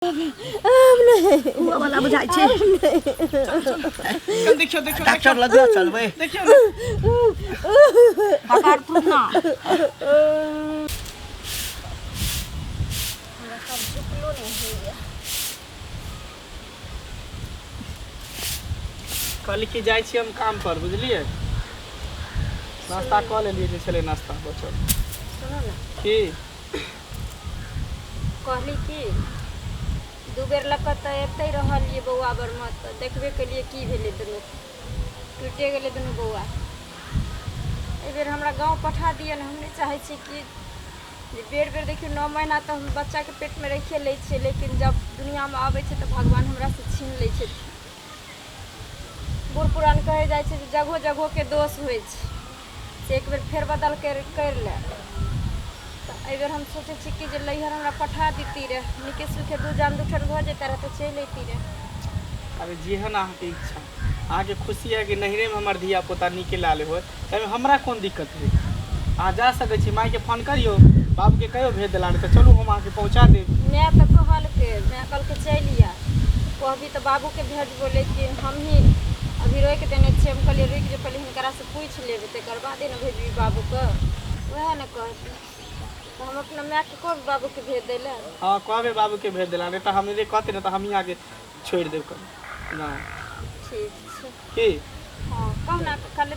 हुआ वाला बुझाई छे। देखियो डॉक्टर लगा चलबे देखियो हकार पुरना कल की जाय छी हम काम पर बुझलिए नाश्ता क लेलिए जे छले नाश्ता बचल सुनो ना की कहली कि दू बेर लक त एते रहलिए बौआ बर मत देखबे के लिए की भेले दुनू टूटे गेले दुनू बौआ ए बेर हमरा गांव पठा दिए न हमने चाहे छी कि जे बेर बेर देखियो 9 महीना त हम बच्चा के पेट में रखे ले छे लेकिन जब दुनिया में आवे छे त भगवान हमरा से छीन ले छे। बूढ़ पुरान कहे जाय छे जगह जगह के दोष होय छे से एक बेर फेर बदल कर ले ए बेर हम सोचे छी कि जे लइहर हमरा पठा देती रे निके सुखे दू जान दुठन भ जेता रे त चल अइती रे। अरे जेहन अहाँ के इच्छा अहाँ के खुशी है कि नहिरे में हमर धिया पुता निके लाले हो तमे हमरा कोन दिक्कत है आ जा सके छी माई के फोन करियो बाबू के कहियो भेज देला त चलू हम अहाँ के पहुंचा देब। मैं तो कहल के चलिया कहबी तो बाबू के भेजबो लेकिन हम ही अभी रोक देने छे हम कहलिए रुक जे पहले हिनकरा से पूछ लेबे तकर बादे न भेजबी बाबू के वह न कहती तो हम अपना माँ के को बाबू के भेज देले। हां कहबे बाबू के भेज देला नहीं त हम रे कहते न त हम ही आगे छोड़ देब कर ना ठीक छे की हां कहना कल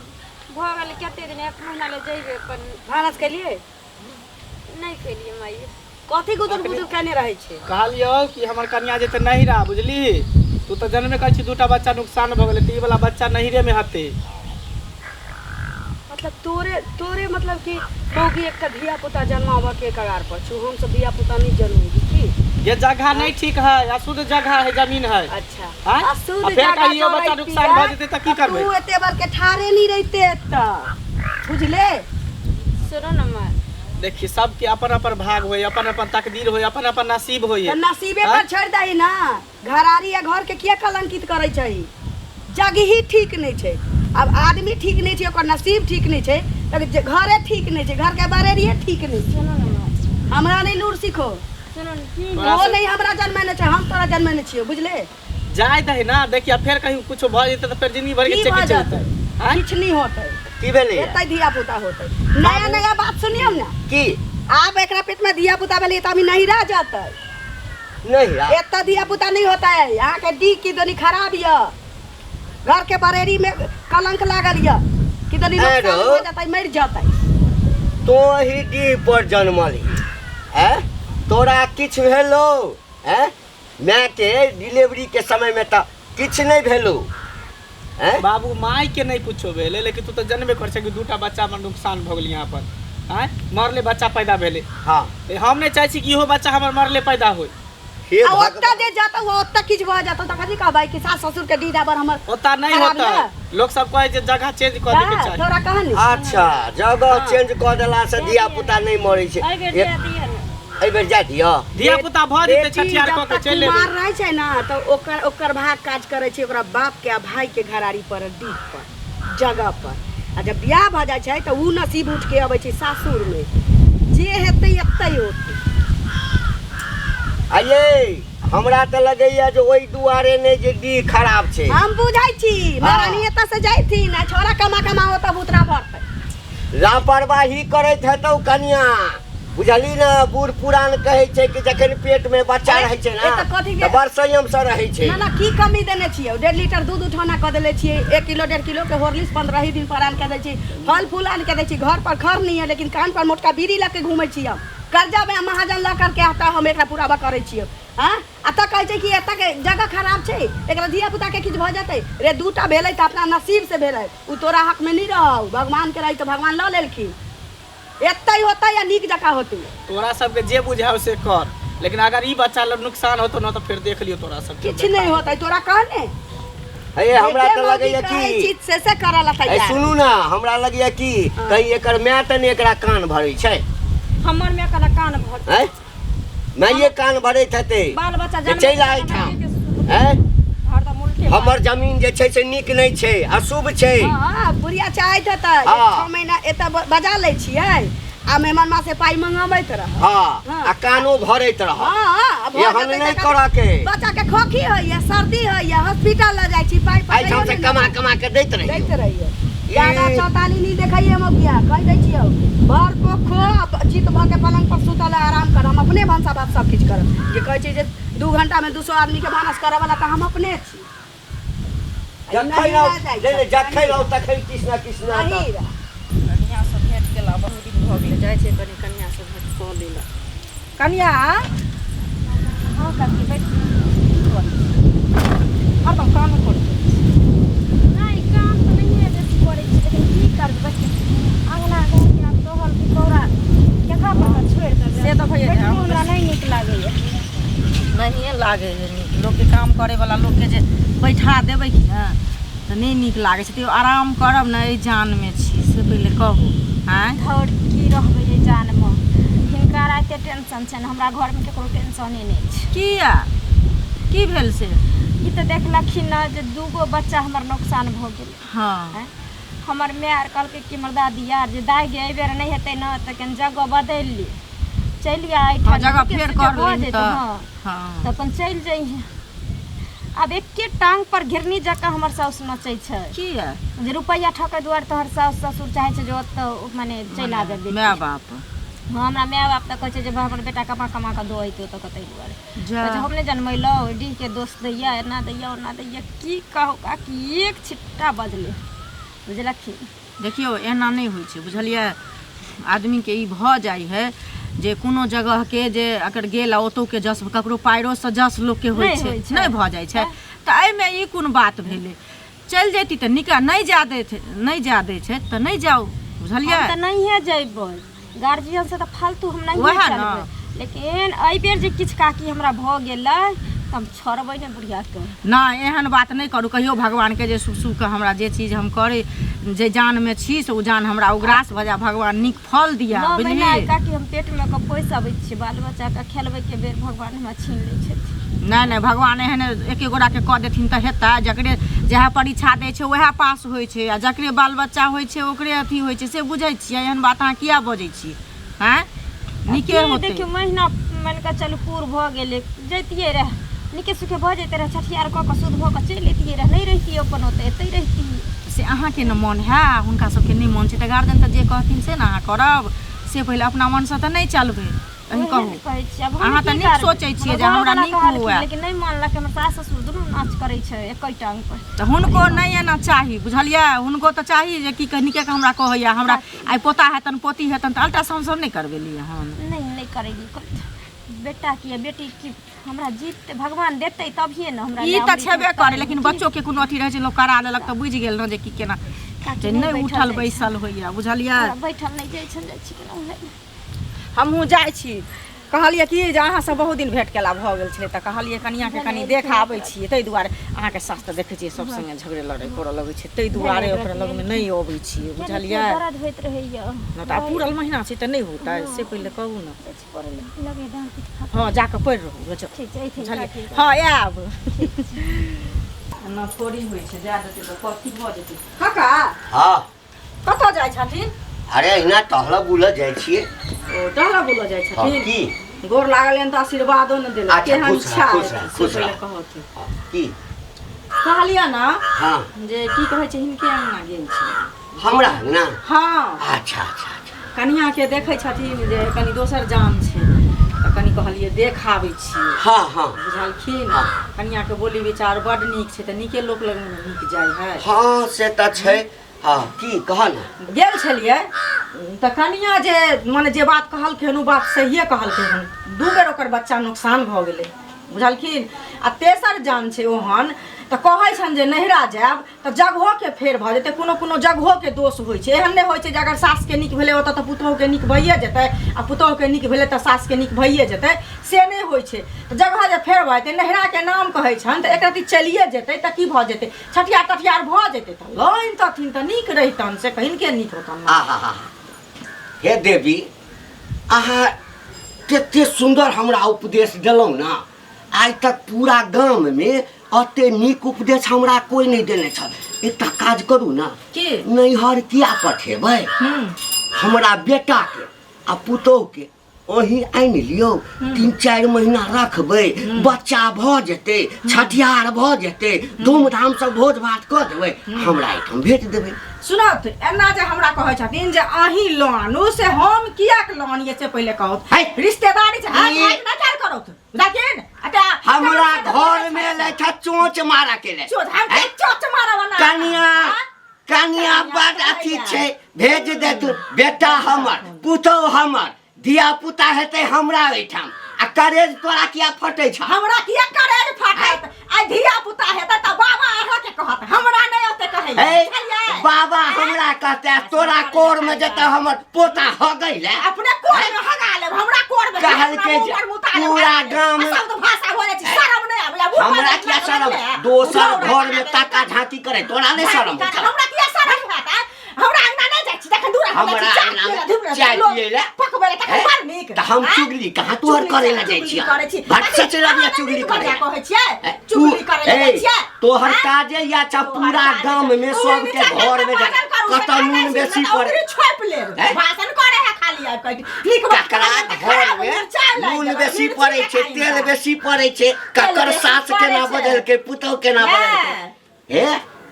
भ गेल कते दिन 1 महीना ले जइबे पर भानस के लिए नहीं के लिए माई कथी गुदुर गुदुर कहने रहे छे। कहलियो कि हमर कन्या जे त नहीं रहा बुझली तू तो जन्मे कर छी दूटा बच्चा नुकसान भ गेले ती वाला बच्चा नहिरे में हते मतलब तोरे मतलब कि मौगी एक धिया पुता जन्मावा के कगार पर छु हम सब धिया पुता नहीं जन्मेगी की ये जगह नहीं ठीक है अशुद्ध जगह है जमीन है। अच्छा हाँ? अशुद्ध अब फेर जगह कहियो बच्चा नुकसान भ जेते त की करबे तू एते बार के ठारे नहीं रहते त बुझले सुनो न मां देखिए सबके अपन अपन भाग होय अपन अपन तकदीर होय अपन अपन नसीब होय त नसीबे पर छोड़ दही ना घरारी या घर के किया कलंकित करे छै जगह ही ठीक नहीं छै अब आदमी ठीक नहीं छै ओकर नसीब ठीक नहीं छै त घरे ठीक नहीं छै घर के बारेरिए ठीक नहीं छै। सुनो न मां हमरा नहीं लूर सीखो सुनो न की वो नहीं हमरा जन्मे छै हम तोरा जन्मे नहीं छियो बुझले जाय दही ना देखिए फेर कहीं कुछ भ जेते त फिर जिंदगी भर के चेक चलते हां कुछ नहीं होते की भेले एतै धिया पुता होते नया नया बात सुनियो ना की आप एकरा पेट में धिया पुता भेली त अभी नहीं रह जाते नहीं यार एता धिया पुता नहीं होता है यहाँ के डी की दनी खराब है घर के बरेरी में कलंक लागल है कि दनी नुकसान हो जाता मर जाता तो ही डी पर जन्मली हैं तोरा किछ भेलो हैं मैं के डिलीवरी के समय में त किछ नहीं भेलो हैं बाबू माई के नहीं कुछो भेले लेकिन तू तो जन्मे कर छै कि दूटा बच्चा में नुकसान भ गेल यहां पर हैं मरले बच्चा पैदा भेले हां हम नहीं चाहे छी कि इहो बच्चा हमर मरले पैदा होय हे ओत्ता दे जाता वो ओत्ता किछ भ जाता त कथि कहबै कि सास ससुर के डीडा पर हमर होता नहीं होता लोग सब कहे जे जगह चेंज कर दे के चाहिए तोरा कहनी अच्छा जगह चेंज कर देला से धिया पुता नहीं मरै छै आई बेर दे दिया न एहि बेर जा दियो धिया पुता भ जेते छठियार क के चले मार रहे छै ना तो ओकर भाग काज करे छै ओकरा बाप के आ भाई के घरारी पर डी पर जगह पर आ जब बियाह भ जाय छै त उ नसीब उठ के आबै छै सासुर में जे हेतै एतै होतै। आये हमरा त लगैया जे ओई दुआरे नहीं जे डी खराब छै हम बुझाई छी महारानी एता से जाइथी ना छोरा कमा होता बुतरा भरतै लापरवाही करैत हेतौ कन्या बुझली ना बूढ़ पुरान कहे छै कि जखन पेट में बच्चा रहे छै ना त बड़ संयम से रहे छै ना की कमी देने छियै 1.5 लीटर दूध उठाना क देले छियै 1 किलो 1.5 किलो के हॉर्लिक्स 15 ही दिन पर आन के दै छी फल फूल आन के दै छी घर पर खर नहीं है लेकिन कान पर मोटका बीड़ी लग के घूमै छी हम कर्जा में महाजन ला करके आता हम एकरा पूरा करै छियै हां अता कहै छै कि एता के जगह खराब छै एकरा धिया पुता के किछ भ जातै रे दूटा भेलै त अपना नसीब से भेलै उ तोरा हक में नहीं रहौ भगवान के रही त भगवान ल लेलखिन एतै होता या नीक जका होतै तोरा सब के जे बुझाओ से कर लेकिन अगर ई बच्चा ल नुकसान होतो न तो फिर देख लियो तोरा सब किछ नहीं होतै तोरा कहने हे हमरा त लगैया कि चीज से करला ए तैयार सुनू ना हमरा लगैया कि कहीं एकर माय त ने एकरा कान भरै छै हमर में कला कान भर हैं मैं ये कान भरैत हेतै बाल बच्चा जे चलि आइ ठाम हैं हरदम उल्टे हमर जमीन जे छै से नीक नहीं छै अशुभ छै हां बुढ़िया चाहैत हेतै हाँ। 6 महीना एता बजा लै छियै आ मेहमान मा से पाई मंगाबैत रह हाँ आ कानो भरैत रह हाँ एहन नहीं करऽ के बच्चा के खोखी होइए सर्दी होइए हॉस्पिटल ल जाइ छी पाई आई हम से कमा कमा के दैत रही दैत रहिए ज्यादा चौताली नहीं देखिए मगिया कह दै छियै भर को खो चित भ के पलंग पर सुतल आराम कर हम अपने भंसा भात सब किछ करब जे कहै छै जे 2 घंटा में 200 आदमी के भानस करे वाला त हम अपने छी जखै रहो तखै किछ ना किछ ना कनिया से भेंट केला बहुत दिन भ गेलै जाइ छै कनी कनिया से भेंट क लेला कनिया हाँ करके बैठ हरदम काम कर नहीं काम तो नहीं है जैसे करे छी लेकिन की करब बच्चे अंगना घर के आप तोहर की तोरा केकरा पर छोड़ दे से तो भैया हमरा नहीं नीक लागैया नहीं लागे है नीक लोग के काम करे वाला लोग के जे बैठा देबै कि ना तो नहीं नीक लागे छै आराम करब ना ए जान में छी से पहले कहू हैं धौर की रहबै ये जान में हिनका राते टेंशन छै हमरा घर में केकरो टेंशने नहीं छै किया की भेल से ई तो देखलखिन ना जे 2 गो बच्चा हमर नुकसान भ गेल हाँ हैं? हमर माय आर कहलकै कि हमर दादी यार जे दाइ गे एहि बेर नहीं हेतै ना तऽ कनि जगह बदलि ली चलिए हाँ, जगह फेर कर ली तो हाँ हाँ तऽ अपन चलि जइहे अब एके टांग पर घिरनी जकाँ हमर साउस नचै छै किया जे रुपैया ठकै दुआरे तोहर साउस ससुर चाहै छै जे ओतऽ माने चलि आबे बेटी। माय बाप हाँ हमरा माय बाप तऽ कहै छै जे हमर बेटा कमा कमा कऽ दो अइतौ तऽ कतै दुआरे जा हम नहि जनमैलौ डी के दोस्त दैया एना दैया ओना दैया की कहू कि एक छिट्टा बजले बुझलखिन देखियो एना नहीं होइ छै बुझलियै आदमी के ई भ जाइ है जे कोनो जगह के जे अगर गेल ओतौ के जस ककरो पायरो से जस लोग के होइ छै नहीं भ जाइ छै तऽ एहि में ई कोन बात भेलै चल जेती तऽ निका नहीं जा दै छै तऽ नहीं जाऊ बुझलियै हम तऽ नहिए जइबै गार्जियन से तऽ फालतू हम नहीं वएह चलबै न। लेकिन एहि बेर जे किछु काकी हमरा भ गेलै तऽ हम छोड़बै ने बुढ़िया के नहीं एहन बात नहीं करू कहियो भगवान के जे सुख के हमरा जे चीज हम करे जे जान में छी से ओ जान हमरा उग्रास भजा भगवान नीक फल दिया 9 बुझलियै महीना काकी हम पेट में के पोस अबै छी बाल बच्चा के खेलबै के बेर भगवान हमरा छीन लै छथिन नहीं भगवान एहन एके गोरा के कह देथिन तऽ हेतै जकरे जएह परीक्षा दै छै वएह पास होइ छै आ जकरे बाल बच्चा होइ छै ओकरे अथी होइ छै से बुझै छियै एहन बात अहाँ किया बजै छी हैं नीके होतै देखियो महीना मान के चलू पूर भ गेलै जैतियै रह नीके सुखे भ जैते रह छठियार क के शुद्ध भ के चलि अइतियै रह नहीं रहितियै अपन ओतै एतै रहितियै से अहाँके न मन है हुनका सबके नहीं मन छै तऽ गार्जियन तऽ जे कहथिन से ने अहाँ करब से पहिले अपना मन से तऽ नहीं चलबै अहीं कहू अहाँ तऽ नीक सोचै छियै जे हमरा नीक हुए लेकिन नहीं मानलक हमर सास ससुर दुनू नाच करै छै एकै टांग पर तऽ हुनको नहीं एना चाही बुझलियै हुनको तऽ चाही जे की नीके के हमरा कहैया हमरा आइ पोता हेतन पोती हेतन तऽ अल्ट्रासाउंड सब नहीं करबेलियै हम नहीं करेगी बेटा की बेटी की हमरा जीत भगवान देतै तभिए न हमरा ई तऽ छेबे करे लेकिन बच्चों के कोनो अथी रहै छै लोग करा लेलक तऽ बुझि गेल न जे की केना जे नहीं उठल बैसल होइया बुझलियै बैठल नहीं जाइ छै जाइ छी केना हमहूँ जाइ छी कहलिए कि जे अहाँ सब बहुत दिन भेंट केला भऽ गेल छलै तऽ कहलिए कनिया के कनी देख आबै छियै ताहि दुआरे अहाँके सास तऽ देखै छियै सब संगे झगड़े लड़ाई करऽ लगै छै ताहि दुआरे ओकरा लग में नहीं अबै छियै बुझलियै दर्द होइत रहैया न तऽ पूरल महीना छै तऽ नहीं होतै से पहिले कहू न लगे डांट हाँ जाके पढ़ि रहू ठीक छै बुझलियै हाँ आयब न थोड़ी होइ छै जा देतै तऽ कथी भऽ जेतै काका हाँ कतऽ जाइ छथिन अरे अहिना टहलऽ बुलऽ जाइ छियै ओ टहला बुलऽ जाइ हाँ छथिन की गोर लागल हन तऽ आशीर्वादो न देलक अच्छा, केहन खुश रह, इच्छा खुश रह, है खुश से पहिले रह। कहत हाँ, की कहलिया ना हाँ जे की कहै छै हिनके अंगना गेल छै हमरा ना हाँ अच्छा अच्छा अच्छा कनिया के देखै छथिन जे कनी दोसर जान छै तऽ कनी कहलिए देख आबै छियै हाँ हाँ बुझलखिन हाँ। कनिया के बोली विचार बड नीक छै तऽ नीके लोक लग में नीक जाइ है हाँ से तऽ छै हाँ की कह ना गेल छलियै तऽ कनिया जे मने जे बात कहलखिन ओ बात सहिए कहलखिन हन 2 बेर ओकर बच्चा नुकसान भऽ गेलै बुझलखिन आ तेसर जान छै ओहन तऽ कहै छनि जे नहिरा जायब तऽ जगहो के फेर भऽ जेतै कोनो कोनो जगहो के दोष होइ छै एहन नहि होइ छै जे अगर सास के नीक भेलै ओतऽ तऽ पुतोहु के नीक भइए जेतै आ पुतोहु के नीक भेलै तऽ सास के नीक भइए जेतै से नहि होइ छै तऽ जगह जे फेर भऽ जेतै नहिरा के नाम कहै छनि तऽ एक रत्ती चलिए जेतै तऽ की भऽ जेतै छठियार तठियार भऽ जेतै तऽ लाइन तथिन तऽ नीक रहितनि से कहिन के नीक होतनि आहा हे देवी अहाँ कते सुंदर हमरा उपदेश देलहुँ ना आइ तक पूरा गाम में अते नीक उपदेश हमरा कोई नहीं देने छल एकटा काज करू ना की नैहर किया पठेबै हमरा बेटा के आ पुतोह के ओही आनि लियौ 3-4 महीना रखबै बच्चा भऽ जेतै छठियार भऽ जेतै धूमधामसँ भोज भात कऽ देबै हमरा एहिठाम भेज देबै। सुनत एना जे हमरा कहै छथिन जे अहीं लानू से हम किया के लानिए से पहिले कहत है रिश्तेदारी से हाथ ना कर करत लेकिन अटा हमरा घर में लेठा चोंच मारा के ले चोच हम के चोच मारवना कनिया बड़ अथी छै भेज दे तू बेटा हमर पुतोह हमर धिया पुता हेतै हमरा ओइठाम आ करेज तोरा किया फटै छ हमरा किया करेज फटत आ धिया पुता हेतै त बाबा अहाँ के कहत हमरा नै ओते कहै बाबा हमरा कहते तोरा कोर में जते हमर पोता हगैले अपने कोर में हगा ले हमरा कोर में कहल के पूरा गांव सब भाषा बोले छी शरम नै आबे हमरा किया शरम दोसर घर में ताका झांकी करे तोरा नै शरम हमरा किया शरम हेतै हमरा अंगना नै जाइ छी जखन दूर हमरा चाय पिए ले पकबे ले तखन बड़ नीक त हम चुगली कहां तोहर करे ला जाइ छी भट सच लगिया चुगली करे कहै छियै चुगली करे ला जाइ छियै तोहर काजे या छ पूरा गांव में सब के घर में कत नून बेसी पड़े छोप ले भाषण करे है खाली आ कह नीक ककरा घर में नून बेसी पड़े छै तेल बेसी पड़े छै ककर सास केना बदल के पुतोह केना बदल हे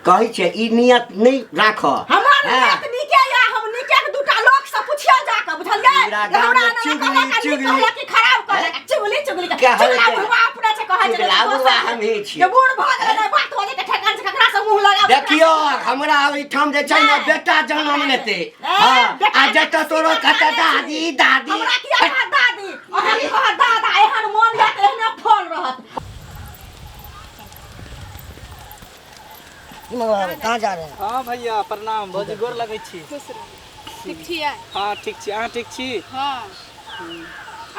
कहै छै ई नियत नै राख हमर नियत नीके या हम नीके के दूटा लोग से पुछिया जाके बुझलियै हमरा चुगली की खराब करे चुगली अपने से कहै छै लागुआ हम ही छी के बूढ़ भ गेलै बात हो जेते ठेकान से ककरा से मुंह लगा देखियो हमरा ओइठाम जे छै ने बेटा जन्म लेते हां आ जत तोरो कत दादी हमरा किया दादी ओहन कह दादा एहन मोन जात एहने फल रहत। कहाँ जा रहे हैं? हाँ भैया प्रणाम बहुत गोर लगै छी। ठीक छियै? हाँ ठीक छी अहाँ ठीक छी? हाँ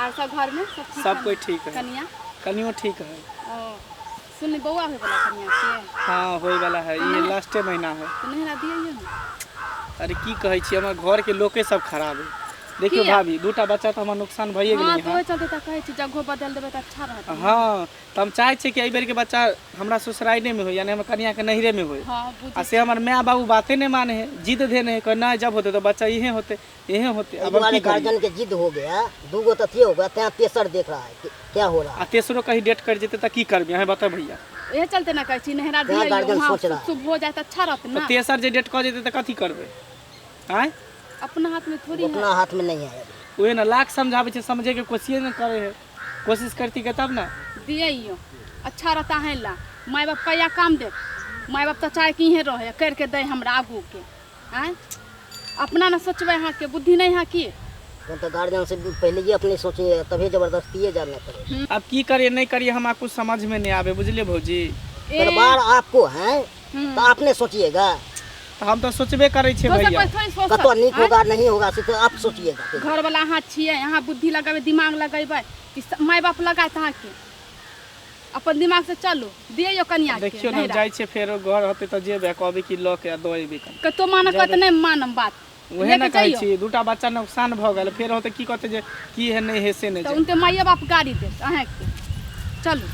आर सब घर में सब ठीक सब कोई ठीक है कनिया कनियो ठीक है। सुनली बौआ होय वाला कनिया के? हाँ होय वाला है ये लास्टे महीना है। तो नहरा दियै न। अरे की कहै छी हमर घर के लोके सब खराब है। देखियो भाभी दूटा बच्चा तो हमर नुकसान भइए गेलै। हां तो चलते त कहै छी जगह बदल देबै त अच्छा रहत। हाँ तो हम चाहे छी कि एहि बेर के बच्चा हमरा ससुराइने में हो यानी हमर कनिया के नहिरे में हो। हां आ से हमर माय बाबू बातें नहीं माने है जिद देने है कि ना जब होते तो बच्चा यही होते अब हमारे गार्जियन के जिद हो गया दूगो तो थे होगा त्या तेसर देख रहा है क्या हो रहा है। आ तेसरो कहीं डेट कर जेते त की करबे हमें बता भैया। ये चलते ना कहै छी नहरा क्या गार्जियन सोच रहा दियै शुभ हो जाए त अच्छा रहत तो ना। तेसर जे डेट कर जेते त कथी करबे हैं अपना हाथ में थोड़ी अपना है। हाथ में नहीं है। उहे ना लाख समझावे छे समझे के कोशिश न करे है कोशिश करती के तब ना दियै अच्छा रहता है ला माय बाप कया काम दे माय बाप तो चाहे कि इहे रहे कर के दे हमरा आगू के हैं अपना ना सोचबे हां के बुद्धि नहीं है की तो गार्जियन से पहले ही अपनी सोचिए तभी जबरदस्ती जाना पड़े। अब की करिए नहीं करिए हम कुछ समझ में नहीं आवे बुझले भौजी। परिवार आपको है तो आपने सोचिएगा। तो हम तो सोचबे करे छे भैया कतो नीक होगा नहीं होगा से तो आप सोचिएगा। घर वाला हाथ छिए यहाँ बुद्धि लगावे दिमाग लगावे कि माय बाप लगाए तहाँ के अपन दिमाग से चलो दियो कन्या के देखियो ना जाय छे फेर घर होते तो जेबे कहबे कि ल के दोइबे कतो मानक त नहीं मानम बात उहे ना कहै छी दूटा बच्चा नुकसान भ गेल फेर होते की कहते जे की है नहीं है से नहीं तो उनके माय बाप गाड़ी दे अहे के चलो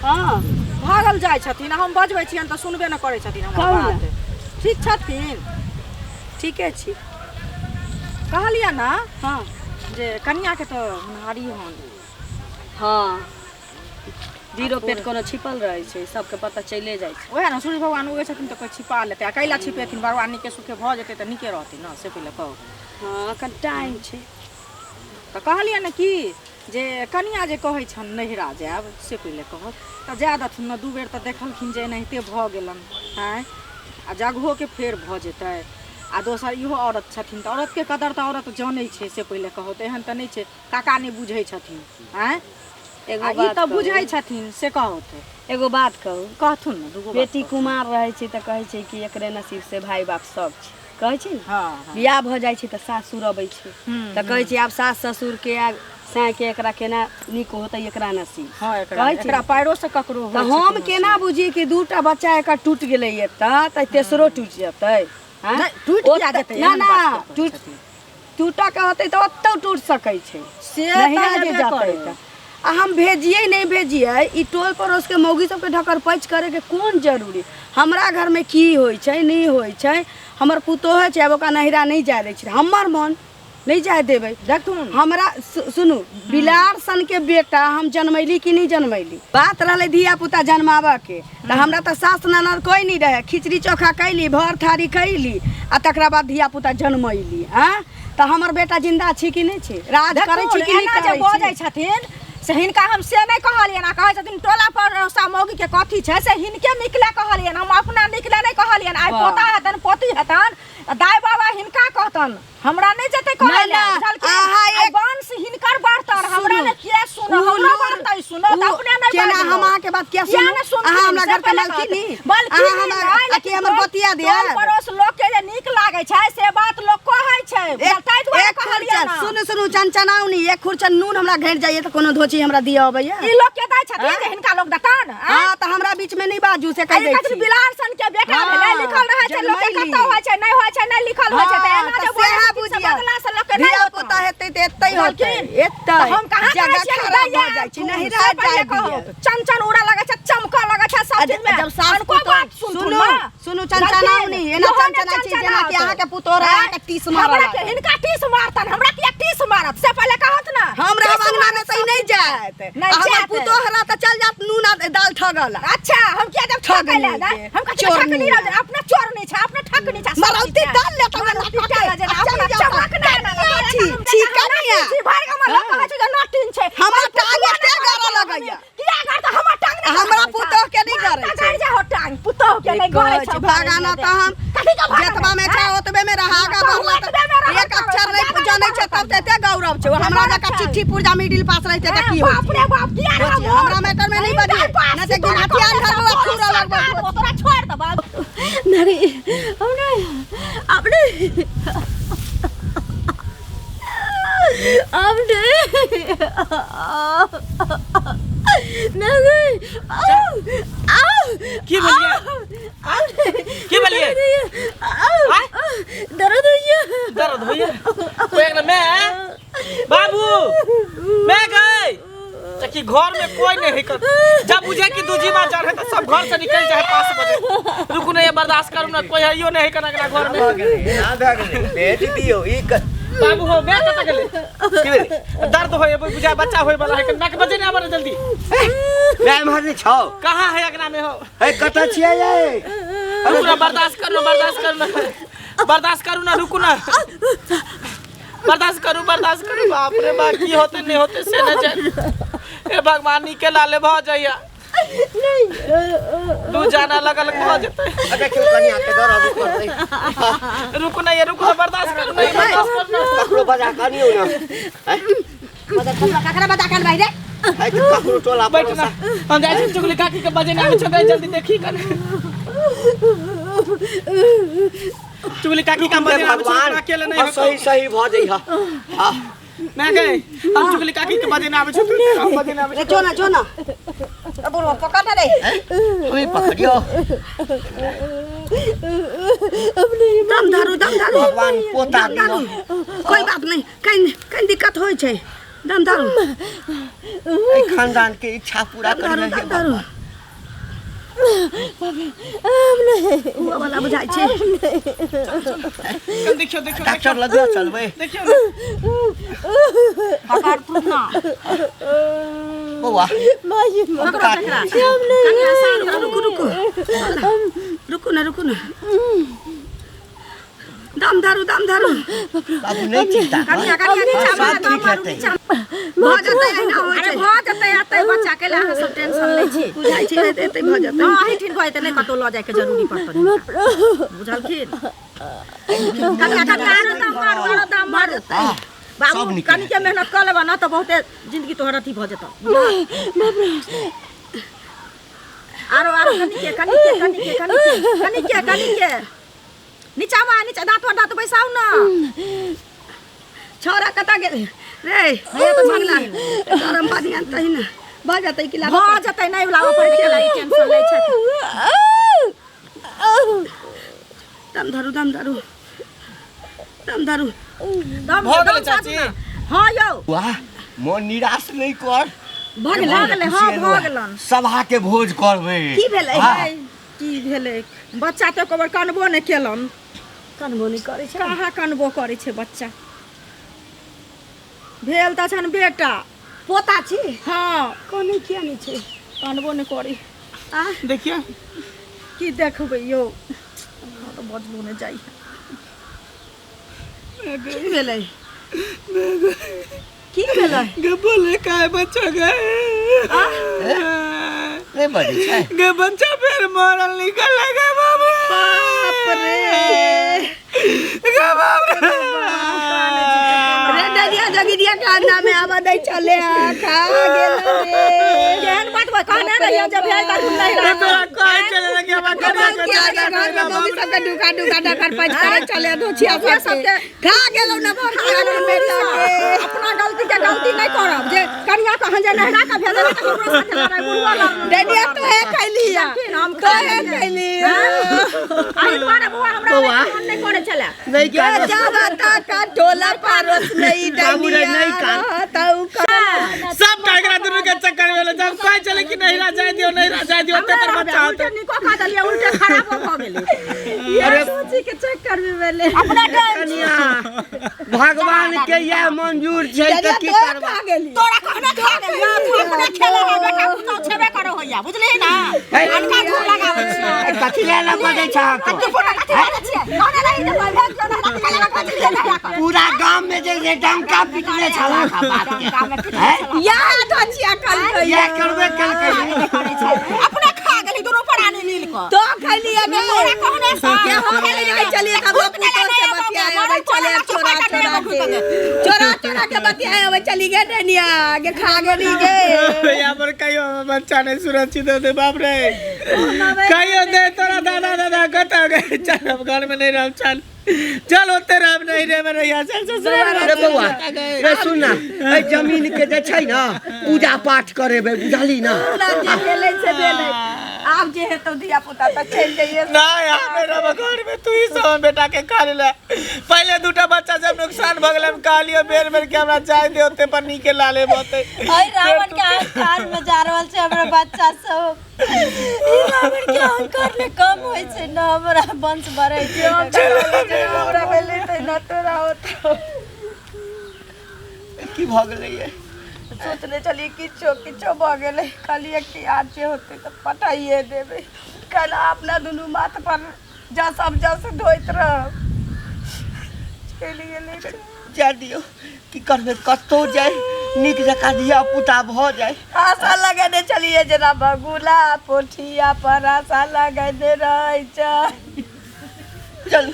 हाँ भागल जाइ छथिन हम बजबै छियन तऽ सुनबे न करै छथिन हमर बात। ठीक छथिन ठीके छी कहलिया ना हाँ जे कन्या के तो नारी हन हाँ जीरो पेट कोनो छिपल रहै छै सबके पता चले जाइ छै। ओहे ना सूर्य भगवान उगै छथिन तऽ कोइ छिपा लेतै आ कैला छिपेथिन भगवान नीके सुखे भऽ जेतै तऽ नीके रहतै ना से पहिले कहू। हाँ एखन टाइम छै। तऽ कहलियै ने कि जे कनिया जे कहै छन नहिरा जायब से पहिले कहब तऽ जाय दथुन न 2 बेर तऽ देखलखिन जे एनाहिते भऽ गेलन हैं आ जगहोके फेर भऽ जेतै आ दोसर इहो औरत छथिन तऽ औरतके कदर तऽ औरत जानै छै से पहिले कहू तऽ एहन तऽ नहि छै काका नहि बुझै छथिन हैं एगो आ ई बात तऽ कहू। बुझै छथिन से कहू तऽ एगो बात कहू, कहथुन न दूगो बेटी कुमार रहै छै तऽ कहै छै कि एकरे नसीब से भाई बाप सब छै कहै छै ने। हाँ हाँ बियाह भऽ जाइ छै तऽ सासुर अबै छै तऽ कहै छै आब सास ससुर के साँ के एकरा केना नीक होतै एकरा नसीब। हाँ कहै छै एकरा पैरो से ककरो तऽ हम केना बुझिए कि 2टा बच्चा एकर टूट गेलै एतऽ तऽ तेसरो टूट जेतै हैं? नहीं, टूट किया ओतऽ- जेतै? ना एहन ना बात कहै टूट छथिन। टूटा के होतै तऽ ओतौ टूट सकै छै से नहिरा तऽ जे हेबे जेतै करै। तऽ। आ हम भेजिए नहीं भेजिए ई टोल पड़ोस के मौगी सबके ढकर पैच करे के कोन जरूरी। हमरा घर में की होई छै नहीं होई छै हमर पुतोह छै अब ओकरा नहिरा नहीं जाय दै छै हमर मन नहीं जाय देबै। देखथुन हमरा सुनू बिलार सन के बेटा हम जनमैली कि नहीं जनमैली बात रहले धिया पुता जन्मावा के तो हमरा तो सास ननद कोई नहीं रहे खिचड़ी चोखा कैली भर थारी कैली आ तकरा बाद धिया पुता जनमैली हैं तो हमर बेटा जिंदा छी कि नहीं छै राज करे छी कि नहीं एना जे करे बजै छी। छथिन से हिनका हम से नहीं कहलियन आ कहै छथिन टोला पर मौगी के कथी छै से हिनके निकले कहलियन हम अपना निकले नहीं कहलियन आइ वाह। पोता हेतन पोती हेतन दाई बाबा हिनका कहतन हमरा नहीं जते कहले ना, आहा एक- वंश हिनकर बढ़तर हमरा सुनू, ने के सुनो उ हम लोग- बढ़तै सुनो त उ- अपने नहीं केना बढ़तै। हम अहाँ के बात क्या किया सुनू? नहीं सुनथिन? अहाँ हमरा से घर के पहिले मालकिनी? कहत। मालकिनी अहाँ हमरा- नहीं, आ कि लेकिन हमर बतिया दिया? टोल पड़ोस लोग के जे नीक लागे छै से बात लोग कहै छै ताहि दुआरे एक कहलियन खुरचन ना। सुनू सुनू चंचनाउ नहीं एक खुरचन नून हमरा घेर जाइए तो कोनो धोची हमरा दिया अबैया। ई लोग के दै छथिन जे हिनका लोग देतन हाँ तो हमरा बीच में नहीं बाजू से कह दै छी। बिलार सन के बेटा हाँ, भेलै लिखल रहै छै लोग के जनमैली। कतौ होइ छै नहीं होइ छै नहीं लिखल होइ छै त एना जे बोलै सेहा छथिन से बुझिया बदला से लोग के नहीं धिया होतै। पुता हेतै तऽ एतै होतै बुझलखिन? एतै तऽ हम कहाँ कहै जगह छियै खराब दैया भऽ जाइ छै तू नहिरा सब पहिले जाय कहू। दियै। चंचन उड़ा लगे छै चमका लगे छै सब चीज में जब सास को बात सुनू सुनू चंचनाउ नहीं एना चंचना छी जेना कि अहाँ के पुतोह रहे अहाँ के टीस मारल हमरा के हिनका टीस मारतन हमरा के टीस मारत से पहिले कहत ना हमरा टीस अंगना में मारत तो नहीं जात नहीं हमर जात। पुतोह हरा तो चल जात नून आ दाल ठगल अच्छा हम क्या जब ठग ठग ले नहीं ना के, हम का चोर ठग नहीं नहीं रह अपना चोर नहीं छै अपना ठग नहीं छै मरौती डाल ले तो मरौती डाल जे अपना चमक नहीं ना छी छी कनिया छी भाई का मतलब कहै छै जे नटिन छै हमर टांग एते गारा लगैया किया कर त हमर टांग नहीं हमरा पुतोह के नहीं गरै छै जा हो टांग पुतोह के नहीं गरै छै भागाना तो हम जेतबा में छै ओतबे में रहागा भरला तो एक अक्षर नहीं जानै छै तब ते गौरव छै हमरा जका चिट्ठी पुर्जा मिडिल पास रहते त की बाप रे बाप किया होय हमरा मैटर में नहीं बजे न ते गिनहतिया धरवा पूरा लगबो तोरा छोड़ दे बाप नहीं हमने अपने अपने नहीं की बोलिए की बोलिए दर्द हुई दर्द होइए कोई एक मैं बाबू मैं गई कि घर में कोई नहीं कर जब बुझे कि दूजी बार चढ़े तो सब घर से निकल जाए 5 बजे रुकू नहीं बर्दाश्त करूँ ना कोई हइयो नहीं करना घर में ना भागले भेज दियो ई बाबू हो मैं कत गेले की भेले दर्द होए बुझा बच्चा होए वाला है कि नक बजे ना बने जल्दी मैं मारने छौ कहाँ है अगना में हो ए कत छिए ये रुकू ना बर्दाश्त करो बर्दाश्त करूँ ना रुकू ना बर्दाश्त करूँ बाप रे बाप की होते नहीं होते से न जाए ए भगवान के लाले भ जाइया दू जाना लगल भ जते अरे क्यों कनिया के डर अभी कर दे रुकू ना ये रुकू ना बर्दाश्त करू ना ककरो बजा कनियो ना हैं ककरा बता कर भाई रे है कि ककरो टोला बैठ ना हम जाए छी चुगली काकी के बजे ना छे जल्दी देखी कर चुगली काकी का बजे ना भगवान अकेले नहीं हो सही सही भ जई हां मैं गए हम चुगली काकी के बजे ना छे हम बजे ना रे जो ना अब बोल पकड़ ना रे तुई पकड़ियो दम धरू भगवान पोता दियो कोई बात नहीं कहीं दिक्कत होय छै दम धरू ए खानदान के इच्छा पूरा कर ले धरू वो वाला बुझाई छै देखियो डॉक्टर लगे चलबे देखियो पकड़ तू ना बउआ पकड़ो एकरा। कनिया साइड करो, रुको ना। दम धरू बाबू नहीं चिंता कर। कनिया नीचा सब ठीक हेतै। भ जतै ना होय छै। भ जतै आतै बच्चा के ला सब टेंशन लै छी। बुझाइ छै एतै भ जतै। हां एही ठिन कहै त नै कतो ल जाय के जरूरी पड़तै। बुझलखिन? कनिया आरो दाम मार। बाबू कनी के मेहनत कर लेबा ना त बहुते जिंदगी तोहर अथी भ जतौ। आरो कनी के नीचा दाँत बैसाउ ना। छोरा कता गेलै रे? हे तो झगला गरम पानी आनतै ना। भ जतै कि ला? भ जतै नै लाबो पड़ै के लाई टेंशन लै छै। दम धरू। भ गेलै चाची। हां यौ वाह मन निराश नहीं कर। भगले हां भगलन। सभा के भोज करबे। की भेलै? हाँ। की भेलै? बच्चा तो कबर कानबो नै केलन। कानबो नै करै छै। कहाँ कानबो करै छै बच्चा? भेल त छन बेटा। पोता छी? हां। कोने किया नै छै? कानबो नै करै। आ देखिए की देखबै यौ? तो बजलो नै जाइ। की भेलै? की भेलै? बोले काय बच्चा गए नहीं बड़ी छै। गे बच्चा फिर मरल निकल लगा बाबू। बाप रे गे बाबू रे दरिया जगिरिया कांडा में आवा दै चले खा गेलो रे। केहन बात बा कहने रहियो जब भेल त तुम नहीं रहा। तोरा काय चले लगे बा घर में मम्मी सब के दुका डकर पैच करे चले दोछिया सब के खा गेलो न बेटा के। अपना गलती के गलती नहीं करब जे कनिया कहां जे नहरा का भेल त हमरो साथे लड़ाई बुढ़वा लड़। डैडिया तो है खैली हम तो है खैली। आई तुम्हारा बुआ हमरा फोन नहीं करे चला। नहीं के जावता का टोला पारोस नहीं डैडिया ताऊ सब टाइगरा दुनु के चक्कर में जब काय चले कि नहीं रह जाए दियो ते पर बच्चा होते निको खा दलिया उल्टे खराब हो गेले। अरे सोची के चक्कर में भेले अपना कनिया भगवान के यह मंजूर छै त की करबा? तोरा कहना खा गेलिया तू अपना खेला है बेटा कुछ छेबे करो होया बुझली ना। अनका धूल लगावे छै कथि ले ना बजै छ तू फोन कथि मारे छियै? कहने रही जे भाई भेज दो ना खेला कथि ले ना। पूरा गांव में जे डंका पिटले छला का बात के याद छिया कल ये करबे कल अपना खा गेली दोनों प्राणी नील को तो खैली अबे तोरा कहने से हम खेले के चलिए कब पुतो से बतियाए अबे चले चोरा के बतियाए अबे चली गए डनिया के खा गेली गे। यहाँ पर कहियो बच्चा ने सुरक्षित होते बाप रे। कहियो दे तोरा दादा कता गए चल अब घर में नहीं रह चल होते रह नहीं रे मेरे यहाँ चल अरे बउआ रे सुन ना ए जमीन के जे छै ना पूजा पाठ करेबे बुझली ना। जे भेलै से भेलै आब जे हेतौ दिया पुता त चल जाइए ना यार मेरा घर में तू ही सब बेटा के खा ले। पहले दूटा बच्चा जब नुकसान भ गेल कहलियो बेर के हमरा चाय दे ओते पर नीके लाले बोते। ओइ रावण के अहंकार में जा रहल छै हमरा बच्चा सब। ई रावण के अहंकार ले कम होय छै ना हमरा वंश बढ़ै छै। हमरा भेलै त न तोरा होतो की भ गेलै ये? सोचने चली किछो भ गेलै खाली एक याद जे होते त पटाइए देबै। कल अपना दुनू माथ पर जा सब से धोइत रह चली गेलै। जा दियो की करबे कतो जाय निक जका दिया पुता भ जाय। आशा लगेने चलिए जेना बगुला पोठिया पर आशा लगेने रहै छै। चल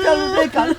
चल देखा